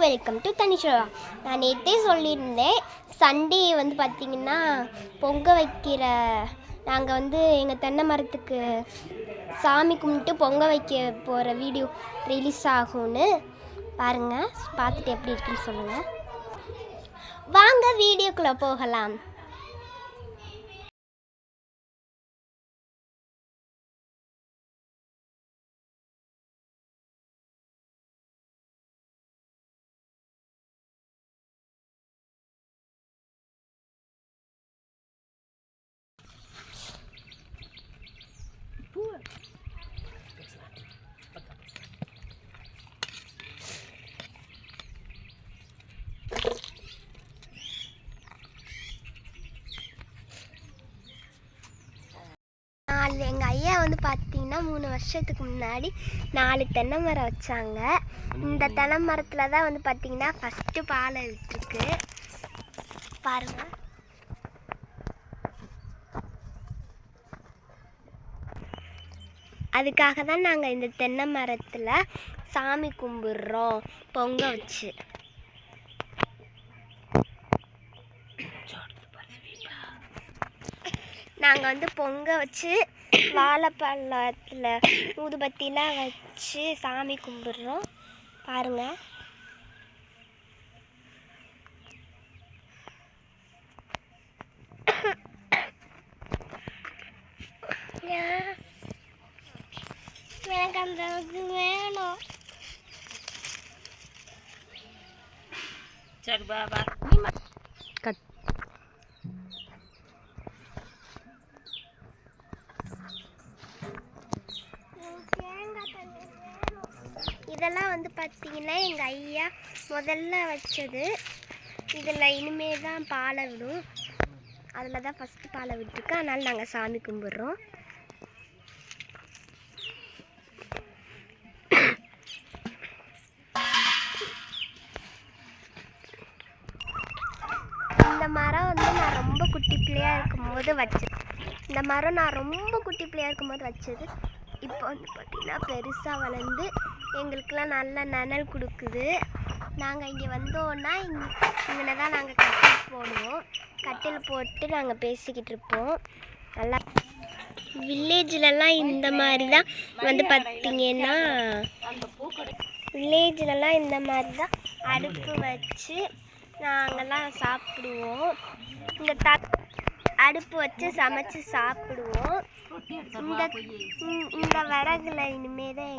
Welcome to Tanisha. நான் நேற்றே சொல்லியிருந்தேன், சண்டே வந்து பார்த்திங்கன்னா பொங்க வைக்கிற நாங்கள் எங்கள் தென்னை மரத்துக்கு சாமி கும்பிட்டு பொங்க வைக்க போகிற வீடியோ ரிலீஸ் ஆகும்னு பாருங்கள். பார்த்துட்டு எப்படி இருக்குன்னு சொல்லுங்கள். வாங்க வீடியோக்குள்ளே போகலாம். எங்கள் ஐயா பார்த்தீங்கன்னா 3 வருஷத்துக்கு முன்னாடி 4 தென்னை மரம் வச்சாங்க. இந்த தென்னை மரத்தில் தான் பார்த்தீங்கன்னா ஃபஸ்ட்டு பாலை விட்டுருக்கு பாருங்கள். அதுக்காக தான் நாங்கள் இந்த தென்னை மரத்தில் சாமி கும்பிட்றோம் பொங்க வச்சு. நாங்கள் பொங்க வச்சு வாழைப்பழத்தில் ஊதுபத்திலாம் வச்சு சாமி கும்பிட்றோம் பாருங்கள். எனக்கு அந்த இது வேணும். சரி பாபா கட். இதெல்லாம் பார்த்தீங்கன்னா எங்கள் ஐயா முதல்ல வச்சது. இதில் இனிமே தான் பாலை விடும். அதில் தான் ஃபஸ்ட்டு பாலை விட்டுருக்கு. அதனால் நாங்கள் சாமி கும்பிட்றோம். இந்த மரம் நான் ரொம்ப குட்டி பிள்ளையாக இருக்கும்போது வச்சது. இந்த மரம் நான் ரொம்ப குட்டி பிள்ளையாக இருக்கும்போது வச்சது. இப்போ பார்த்திங்கன்னா பெருசாக வளர்ந்து எங்களுக்கெல்லாம் நல்ல நிழல் கொடுக்குது. நாங்கள் இங்கே வந்தோன்னா இங்கே தான் நாங்கள் கட்டில் போடுவோம். கட்டில் போட்டு நாங்கள் பேசிக்கிட்டு இருப்போம். நல்லா வில்லேஜ்லலாம் இந்த மாதிரி தான் பார்த்திங்கன்னா வில்லேஜ்லலாம் இந்த மாதிரி தான் அடுப்பு வச்சு நாங்கள்லாம் சாப்பிடுவோம். இந்த அடுப்பு வச்சு சமைச்சு சாப்பிடுவோம். இந்த விறகுல இனிமே தான்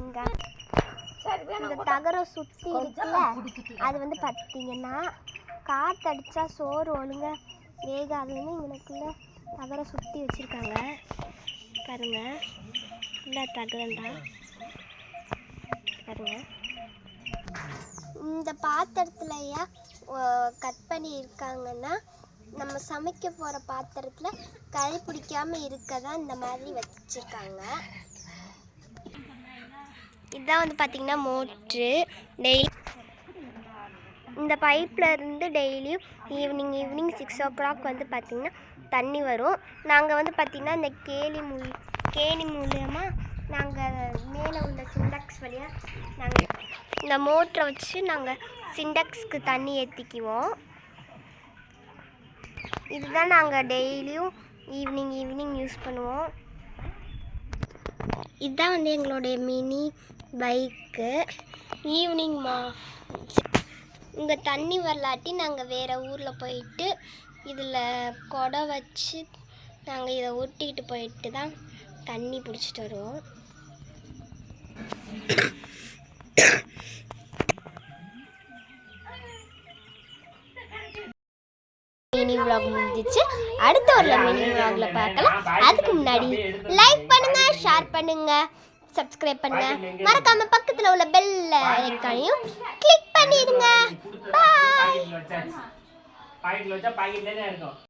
இந்த தகரம் சுற்றி இருக்குல்ல, அது பார்த்தீங்கன்னா காற்றடிச்சா சோறு ஒழுங்கா வேகாதுன்னு இங்கனக்குள்ள தகரம் சுற்றி வச்சுருக்காங்க பாருங்க. இல்லை தகரம் தான் பாருங்க. இந்த பாத்திரத்துலையா கட் பண்ணி இருக்காங்கன்னா நம்ம சமைக்க போகிற பாத்திரத்தில் கறி பிடிக்காமல் இருக்க தான் இந்த மாதிரி வச்சுருக்காங்க. இதுதான் பார்த்திங்கன்னா மோட்ரு. டெய்லி இந்த பைப்பில் இருந்து டெய்லியும் ஈவினிங் 6 o'clock பார்த்திங்கன்னா தண்ணி வரும். நாங்கள் பார்த்திங்கன்னா இந்த கேணி மூலியமாக நாங்கள் மேலே உள்ள சிண்டக்ஸ் வழியாக நாங்கள் இந்த மோட்டரை வச்சு நாங்கள் சிண்டக்ஸ்க்கு தண்ணி ஏற்றிக்குவோம். இதுதான் நாங்கள் டெய்லியும் ஈவினிங் யூஸ் பண்ணுவோம். இதுதான் எங்களுடைய மினி பைக்கு. ஈவினிங் இங்கே தண்ணி வரலாட்டி நாங்கள் வேறு ஊரில் போயிட்டு இதில் குடம் வச்சு நாங்கள் இதை ஊட்டிக்கிட்டு போயிட்டு தான் தண்ணி பிடிச்சிட்டு வருவோம். மினி vlog முடிஞ்சிச்சு. அடுத்த ஒரு மினி vlogல பார்க்கலாம். அதுக்கு முன்னாடி லைக் பண்ணுங்க, ஷேர் பண்ணுங்க, சப்ஸ்கிரைப் பண்ணுங்க. மறக்காம பக்கத்துல உள்ள பெல் ஐகானையும் கிளிக் பண்ணிடுங்க. பை.